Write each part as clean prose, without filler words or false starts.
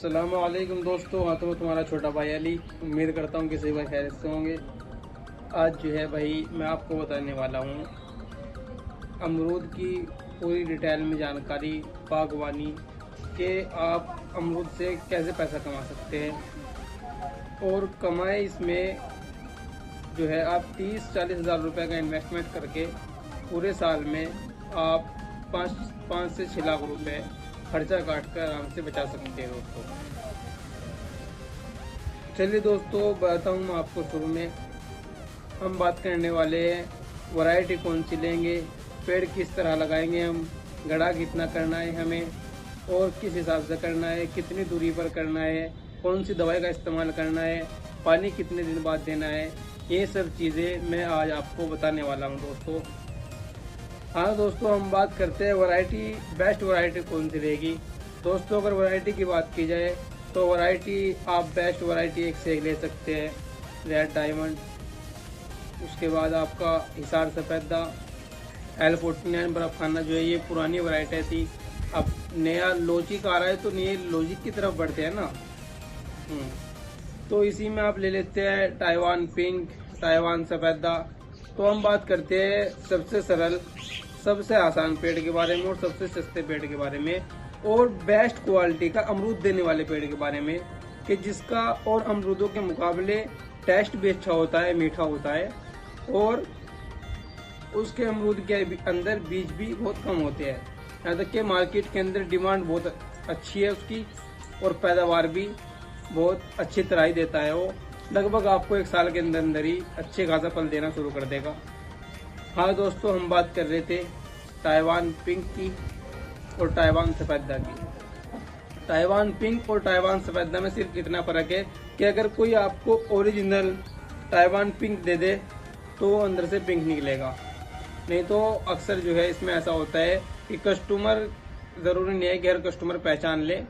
अस्सलामुअलैकुम दोस्तों। हाँ, तो तुम्हारा छोटा भाई अली। उम्मीद करता हूँ कि सभी भाई खैरियत से होंगे। आज जो है भाई मैं आपको बताने वाला हूँ अमरूद की पूरी डिटेल में जानकारी, बागवानी के आप अमरूद से कैसे पैसा कमा सकते हैं और कमाए इसमें जो है आप 30-40 हज़ार रुपये का इन्वेस्टमेंट करके पूरे साल में आप 5 से 6 लाख रुपए खर्चा काट कर आराम से बचा सकते हैं दोस्तों। चलिए दोस्तों बताता हूँ मैं आपको। शुरू में हम बात करने वाले हैं वैरायटी कौन सी लेंगे, पेड़ किस तरह लगाएंगे, हम गड़ा कितना करना है हमें और किस हिसाब से करना है, कितनी दूरी पर करना है, कौन सी दवाई का इस्तेमाल करना है, पानी कितने दिन बाद देना है, ये सब चीज़ें मैं आज आपको बताने वाला हूँ दोस्तों। हाँ दोस्तों, हम बात करते हैं वैरायटी, बेस्ट वैरायटी कौन सी रहेगी। दोस्तों अगर वैरायटी की बात की जाए तो वैरायटी आप बेस्ट वैरायटी एक से एक ले सकते हैं, रेड डायमंड, उसके बाद आपका हिसार सफ़ेदा, L49 बर्फ़खाना जो है ये पुरानी वैरायटी थी। अब नया लॉजिक आ रहा है तो नए लॉजिक की तरफ बढ़ते हैं ना। तो इसी में आप ले लेते हैं ताइवान पिंक, ताइवान सफ़ेदा। तो हम बात करते हैं सबसे सरल, सबसे आसान पेड़ के बारे में और सबसे सस्ते पेड़ के बारे में और बेस्ट क्वालिटी का अमरूद देने वाले पेड़ के बारे में कि जिसका और अमरूदों के मुकाबले टेस्ट भी अच्छा होता है, मीठा होता है और उसके अमरूद के अंदर बीज भी बहुत कम होते हैं। यहाँ तक कि मार्केट के अंदर डिमांड बहुत अच्छी है उसकी और पैदावार भी बहुत अच्छी तरह ही देता है। वो लगभग आपको 1 साल के अंदर अंदर ही अच्छे खासा फल देना शुरू कर देगा। हाँ दोस्तों, हम बात कर रहे थे ताइवान पिंक की और ताइवान सफ़ेदा की। ताइवान पिंक और ताइवान सफ़ेदा में सिर्फ इतना फ़र्क है कि अगर कोई आपको ओरिजिनल ताइवान पिंक दे दे तो अंदर से पिंक निकलेगा, नहीं तो अक्सर जो है इसमें ऐसा होता है कि कस्टमर, ज़रूरी नहीं है कि हर कस्टमर पहचान ले,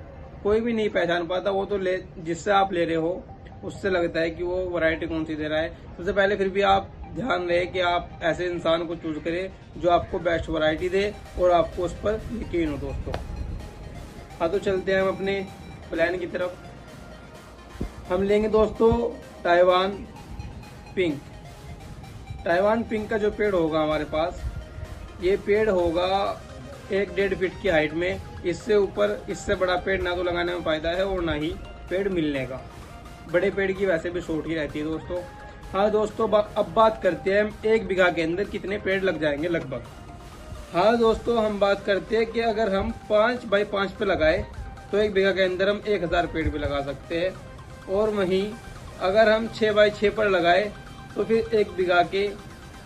कोई भी नहीं पहचान पाता। वो तो ले जिससे आप ले रहे हो उससे लगता है कि वो वैरायटी कौन सी दे रहा है। सबसे पहले फिर भी आप ध्यान रहे कि आप ऐसे इंसान को चूज करें जो आपको बेस्ट वैरायटी दे और आपको उस पर यकीन हो दोस्तों। हाँ तो चलते हैं हम अपने प्लान की तरफ। हम लेंगे दोस्तों ताइवान पिंक। ताइवान पिंक का जो पेड़ होगा हमारे पास, ये पेड़ होगा 1-1.5 फीट की हाइट में। इससे ऊपर, इससे बड़ा पेड़ ना तो लगाने में फायदा है और ना ही पेड़ मिलने का। बड़े पेड़ की वैसे भी शॉर्ट ही रहती है दोस्तों। हाँ दोस्तों, अब बात करते हैं हम 1 बीघा के अंदर कितने पेड़ लग जाएंगे लगभग। हाँ दोस्तों, हम बात करते हैं कि अगर हम 5 बाई 5 पे लगाए तो 1 बीघा के अंदर हम 1000 पेड़ भी लगा सकते हैं और वहीं अगर हम 6 बाई 6 पर लगाए तो फिर 1 बीघा के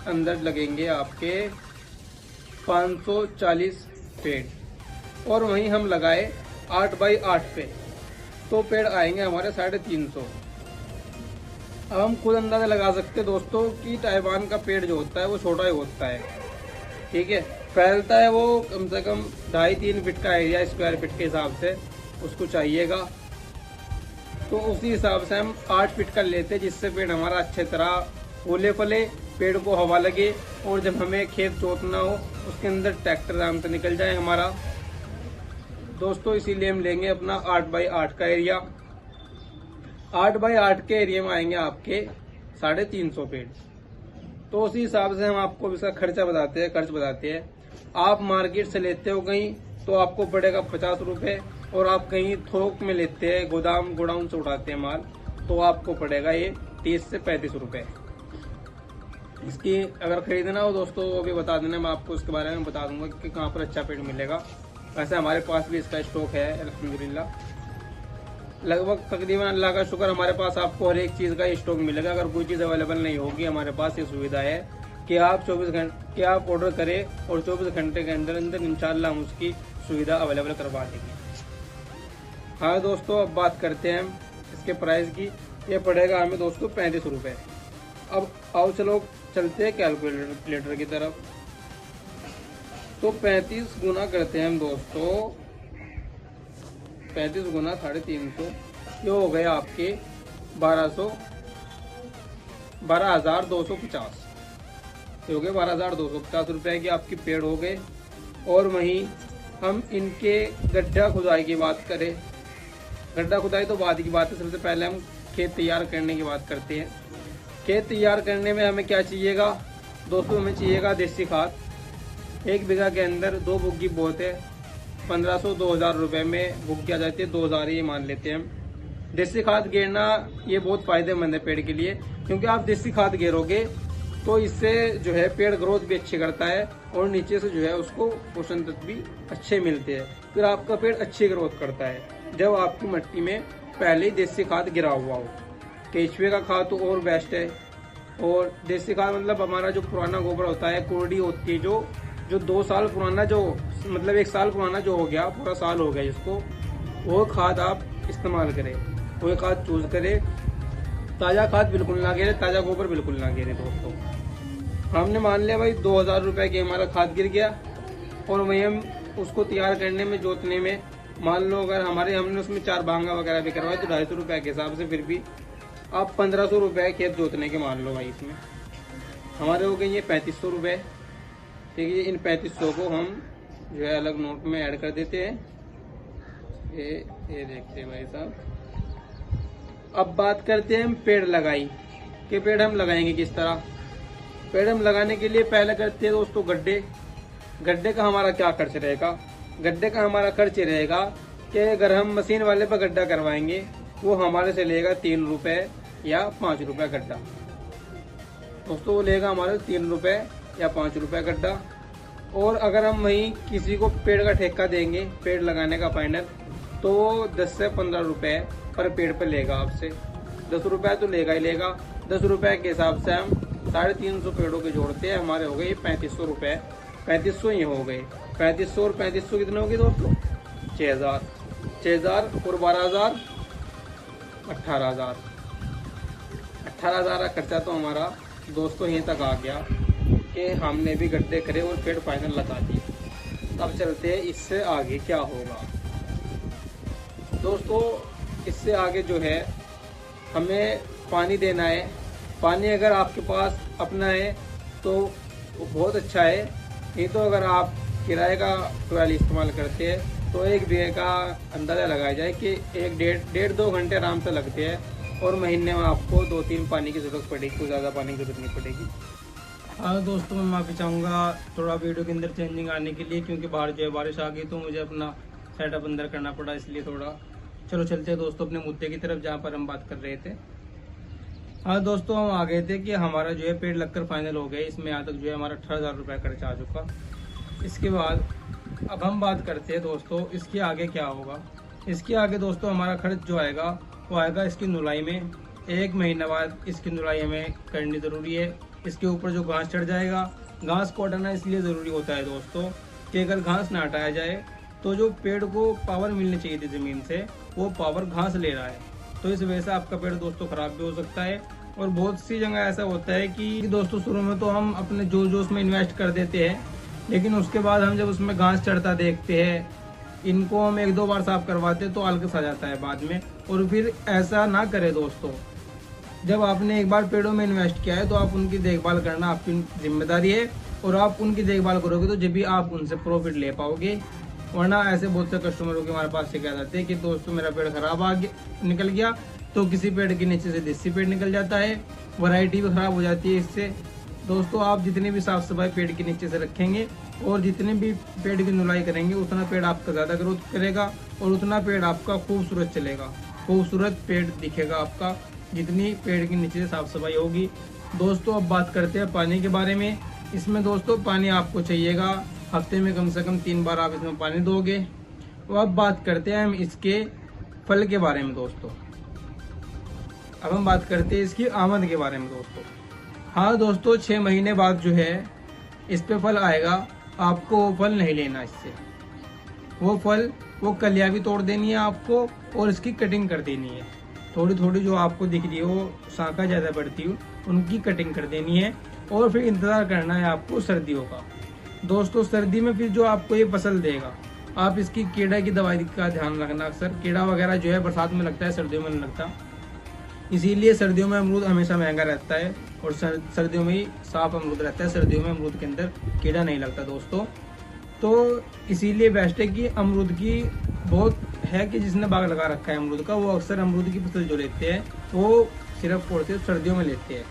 अंदर लगेंगे आपके 540 पेड़ और वहीं हम लगाए 8 बाई 8 पे तो पेड़ आएंगे हमारे 350। अब हम खुद अंदाजा लगा सकते हैं दोस्तों कि ताइवान का पेड़ जो होता है वो छोटा ही होता है, ठीक है। फैलता है वो कम से कम 2.5-3 फीट का एरिया, स्क्वायर फीट के हिसाब से उसको चाहिएगा। तो उसी हिसाब से हम 8 फीट का लेते हैं जिससे पेड़ हमारा अच्छे तरह फूले फले, पेड़ को हवा लगे और जब हमें खेत जोतना हो उसके अंदर ट्रैक्टर आराम से निकल जाए हमारा दोस्तों। इसीलिए हम लेंगे अपना 8 बाई 8 का एरिया। 8 बाई 8 के एरिया में आएंगे आपके 350 पेड़। तो उसी हिसाब से हम आपको इसका खर्चा बताते हैं, खर्च बताते हैं। आप मार्केट से लेते हो कहीं तो आपको पड़ेगा 50 रुपये और आप कहीं थोक में लेते हैं, गोडाउन से उठाते हैं माल, तो आपको पड़ेगा ये 30 से 35 रुपये। इसकी अगर खरीदना हो दोस्तों वो भी बता देना, मैं आपको उसके बारे में बता दूंगा कि कहाँ पर अच्छा पेड़ मिलेगा। वैसे हमारे पास भी इसका स्टॉक है अल्हम्दुलिल्लाह। लगभग तकरीबन अल्लाह का शुक्र हमारे पास आपको हर एक चीज़ का स्टॉक मिलेगा। अगर कोई चीज़ अवेलेबल नहीं होगी, हमारे पास ये सुविधा है कि आप 24 घंटे आप ऑर्डर करें और 24 घंटे के अंदर अंदर इंशाल्लाह हम उसकी सुविधा अवेलेबल करवा देंगे। हाँ दोस्तों, अब बात करते हैं हम इसके प्राइस की। ये पड़ेगा हमें दोस्तों 35 रुपये। अब आओ चलो चलते हैं कैलकुलेटर की तरफ। तो 35 गुना करते हैं हम दोस्तों, 35 गुना 350, ये हो गए आपके 12,250। ये हो गए 12,250 रुपये के आपके पेड़ हो गए। और वहीं हम इनके गड्ढा खुदाई की बात करें गड्ढा खुदाई तो बाद की बात है। सबसे पहले हम खेत तैयार करने की बात करते हैं। खेत तैयार करने में हमें क्या चाहिएगा दोस्तों, हमें चाहिएगा देसी खाद। 1 बीघा के अंदर 2 बुग्गी बोत है, 1500-2000 रुपये में बुग्गी आ जाती है, 2000 ये मान लेते हैं हम। देसी खाद गेरना ये बहुत फायदेमंद है पेड़ के लिए, क्योंकि आप देसी खाद गेरोगे तो इससे जो है पेड़ ग्रोथ भी अच्छी करता है और नीचे से जो है उसको पोषण तत्व भी अच्छे मिलते हैं, फिर आपका पेड़ अच्छी ग्रोथ करता है जब आपकी मिट्टी में पहले ही देसी खाद गिरा हुआ हो। केचुए का खाद तो और बेस्ट है। और देसी खाद मतलब हमारा जो पुराना गोबर होता है, कुर्डी होती है जो 2 साल पुराना, जो मतलब 1 साल पुराना जो हो गया, पूरा साल हो गया जिसको, वो खाद आप इस्तेमाल करें, वो खाद चूज करें। ताज़ा खाद बिल्कुल ना गिरे, ताज़ा गोबर बिल्कुल ना गिरे दोस्तों। हमने मान लिया भाई 2000 रुपये की हमारा खाद गिर गया, और वही हम उसको तैयार करने में, जोतने में, मान लो अगर हमने उसमें 4 भांगा वगैरह भी करवाए तो 250 रुपये के हिसाब से फिर भी आप 1500 रुपये खेत जोतने के मान लो भाई। इसमें हमारे हो गए ये 3500 रुपये। ठीक है, इन 3500 को हम जो है अलग नोट में ऐड कर देते हैं। ये देखते हैं भाई साहब। अब बात करते हैं हम पेड़ लगाई कि पेड़ हम लगाएंगे किस तरह। पेड़ हम लगाने के लिए पहले करते हैं दोस्तों गड्ढे का हमारा क्या खर्च रहेगा। गड्ढे का हमारा खर्च रहेगा कि अगर हम मशीन वाले पर गड्ढा करवाएंगे वो हमारे से लेगा 3 रुपये या 5 रुपये गड्ढा दोस्तों, वो लेगा हमारे 3 रुपये या 5 रुपये गड्ढा। और अगर हम वहीं किसी को पेड़ का ठेका देंगे, पेड़ लगाने का फाइनल, तो वो 10 से 15 रुपये पर पेड़ पर लेगा आपसे। 10 रुपये तो लेगा ही लेगा। 10 रुपये के हिसाब से हम 350 पेड़ों के जोड़ते हैं, हमारे हो गए 3500 रुपये। 3500 ही हो गए। 3500 और 3500 कितने हो गए दोस्तों? 6000। 6000 और 12000 18,000। 18,000 का खर्चा तो हमारा दोस्तों यहीं तक आ गया कि हमने भी गड्ढे करे और पेड़ फाइनल लगा दिए। अब चलते हैं इससे आगे क्या होगा दोस्तों। इससे आगे जो है हमें पानी देना है। पानी अगर आपके पास अपना है तो बहुत अच्छा है, नहीं तो अगर आप किराए का ट्वेल इस्तेमाल करते हैं तो 1 बीघे का अंदाज़ा लगाया जाए कि 1-1.5-2 घंटे आराम से लगते हैं, और महीने में आपको 2-3 पानी की ज़रूरत पड़ेगी, कोई ज़्यादा पानी की ज़रूरत नहीं पड़ेगी। हाँ दोस्तों, मैं माफ़ी चाहूँगा थोड़ा वीडियो के अंदर चेंजिंग आने के लिए, क्योंकि बाहर जो है बारिश आ गई तो मुझे अपना सेटअप अंदर करना पड़ा, इसलिए थोड़ा। चलो चलते हैं दोस्तों अपने मुद्दे की तरफ जहाँ पर हम बात कर रहे थे। हाँ दोस्तों, हम आ गए थे कि हमारा जो है पेड़ लगकर फाइनल हो गया। इसमें यहाँ तक जो है हमारा 18,000 रुपये खर्चा आ चुका। इसके बाद अब हम बात करते हैं दोस्तों इसके आगे क्या होगा। इसके आगे दोस्तों हमारा खर्च जो आएगा वो आएगा इसकी नुलाई में। 1 महीने बाद इसकी नुलाई हमें करनी ज़रूरी है। इसके ऊपर जो घास चढ़ जाएगा, घास को हटाना इसलिए ज़रूरी होता है दोस्तों कि अगर घास ना हटाया जाए तो जो पेड़ को पावर मिलनी चाहिए थी ज़मीन से, वो पावर घास ले रहा है, तो इस वजह से आपका पेड़ दोस्तों ख़राब भी हो सकता है। और बहुत सी जगह ऐसा होता है कि दोस्तों शुरू में तो हम अपने जोश में इन्वेस्ट कर देते हैं, लेकिन उसके बाद हम जब उसमें घास चढ़ता देखते हैं, इनको हम 1-2 बार साफ करवाते तो आलकस आ जाता है बाद में। और फिर ऐसा ना करें दोस्तों। जब आपने एक बार पेड़ों में इन्वेस्ट किया है तो आप उनकी देखभाल करना आपकी जिम्मेदारी है, और आप उनकी देखभाल करोगे तो जब भी आप उनसे प्रॉफिट ले पाओगे। वरना ऐसे बहुत से कस्टमरों के हमारे पास शिकायत आती है कि दोस्तों मेरा पेड़ खराब निकल गया, तो किसी पेड़ के नीचे से देसी पेड़ निकल जाता है, वैरायटी भी खराब हो जाती है इससे। दोस्तों आप जितनी भी साफ सफाई पेड़ के नीचे से रखेंगे और जितने भी पेड़ की नुलाई करेंगे, उतना पेड़ आपका ज़्यादा ग्रोथ करेगा और उतना पेड़ आपका खूबसूरत चलेगा, खूबसूरत पेड़ दिखेगा आपका, जितनी पेड़ के नीचे से साफ सफाई होगी। दोस्तों अब बात करते हैं पानी के बारे में। इसमें दोस्तों पानी आपको चाहिएगा, हफ्ते में कम से कम 3 बार आप इसमें पानी दोगे। तो अब बात करते हैं हम इसके फल के बारे में दोस्तों। अब हम बात करते हैं इसकी आमद के बारे में दोस्तों। हाँ दोस्तों, 6 महीने बाद जो है इस पे फल आएगा। आपको वो फल नहीं लेना इससे, वो कलियां भी तोड़ देनी है आपको और इसकी कटिंग कर देनी है। थोड़ी थोड़ी जो आपको दिख रही है वो शाखा ज़्यादा बढ़ती हो, उनकी कटिंग कर देनी है। और फिर इंतज़ार करना है आपको सर्दियों का। दोस्तों सर्दी में फिर जो आपको ये फसल देगा, आप इसकी कीड़ा की दवाई का ध्यान रखना। अक्सर कीड़ा वगैरह जो है बरसात में लगता है, सर्दियों में नहीं लगता, इसीलिए सर्दियों में अमरूद हमेशा महंगा रहता है और सर्दियों में ही साफ अमरूद रहता है। सर्दियों में अमरूद के अंदर कीड़ा नहीं लगता दोस्तों। तो इसीलिए बेस्ट है कि अमरूद की बहुत है कि जिसने बाग लगा रखा है अमरूद का, वो अक्सर अमरूद की फसल जो लेते हैं वो सिर्फ और सिर्फ सर्दियों में लेते हैं,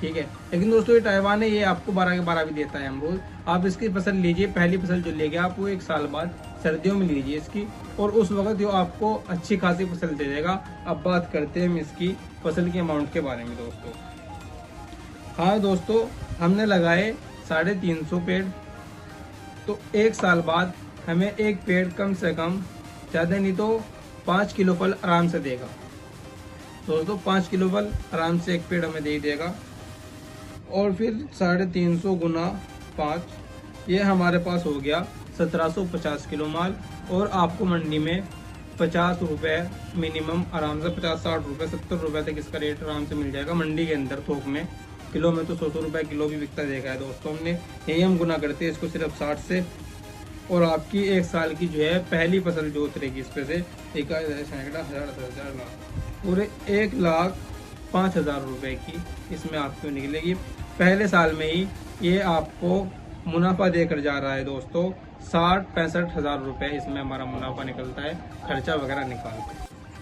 ठीक है। लेकिन दोस्तों ये ताइवान है, ये आपको 12 के 12 भी देता है अमरूद। आप इसकी फसल लीजिए, पहली फसल जो लेंगे आप वो 1 साल बाद सर्दियों में लीजिए इसकी, और उस वक्त जो आपको अच्छी खासी फसल दे देगा। अब बात करते हैं हम इसकी फसल के अमाउंट के बारे में दोस्तों। हाँ दोस्तों, हमने लगाए 350 पेड़, तो 1 साल बाद हमें एक पेड़ कम से कम, ज़्यादा नहीं तो 5 किलो फल आराम से देगा दोस्तों। 5 किलो फल आराम से एक पेड़ हमें दे देगा। और फिर 350 गुना 5, ये हमारे पास हो गया 1750 किलो माल। और आपको मंडी में 50 रुपये मिनिमम आराम से, 50-60 रुपये 70 रुपये तक इसका रेट आराम से मिल जाएगा मंडी के अंदर थोक में। किलो में तो 100 रुपये किलो भी बिकता देखा है दोस्तों हमने। यही हम गुना करते हैं इसको सिर्फ 60 से, और आपकी 1 साल की जो है पहली फसल जो उतरेगी इस पे से 1,000 पूरे 1,05,000 रुपये की इसमें आपको निकलेगी। पहले साल में ही ये आपको मुनाफा देकर जा रहा है दोस्तों। 60-65 हज़ार रुपये इसमें हमारा मुनाफा निकलता है, खर्चा वगैरह निकाल के।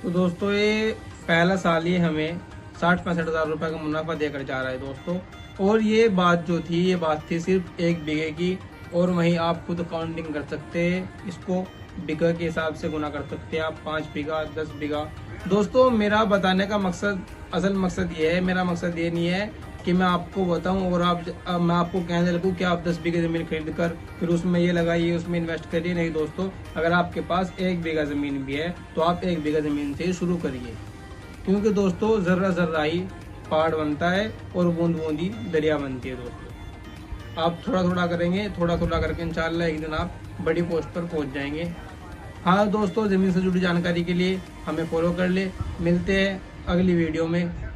तो दोस्तों ये पहला साल ही हमें 60-65 हज़ार रुपये का मुनाफा देकर जा रहा है दोस्तों। और ये बात जो थी, ये बात थी सिर्फ 1 बीघे की, और वहीं आप खुद काउंटिंग कर सकते हैं, इसको बीघा के हिसाब से गुना कर सकते हैं आप, 5 बीघा 10 बीघा। दोस्तों मेरा बताने का मकसद, असल मकसद ये है, मेरा मकसद ये नहीं है कि मैं आपको बताऊं और मैं आपको कहने लगूं कि आप 10 बीघे ज़मीन खरीद कर फिर उसमें ये लगाइए, उसमें इन्वेस्ट करिए। नहीं दोस्तों, अगर आपके पास 1 बीघा ज़मीन भी है तो आप 1 बीघा ज़मीन से ही शुरू करिए, क्योंकि दोस्तों ज़र्रा ज़र्रा ही पहाड़ बनता है और बूंद बूंद ही दरिया बनती है दोस्तों। आप थोड़ा थोड़ा करेंगे, थोड़ा थोड़ा करके इंशाल्लाह एक दिन आप बड़ी पोस्ट पर पहुंच जाएंगे। हाँ दोस्तों, ज़मीन से जुड़ी जानकारी के लिए हमें फॉलो कर ले। मिलते हैं अगली वीडियो में।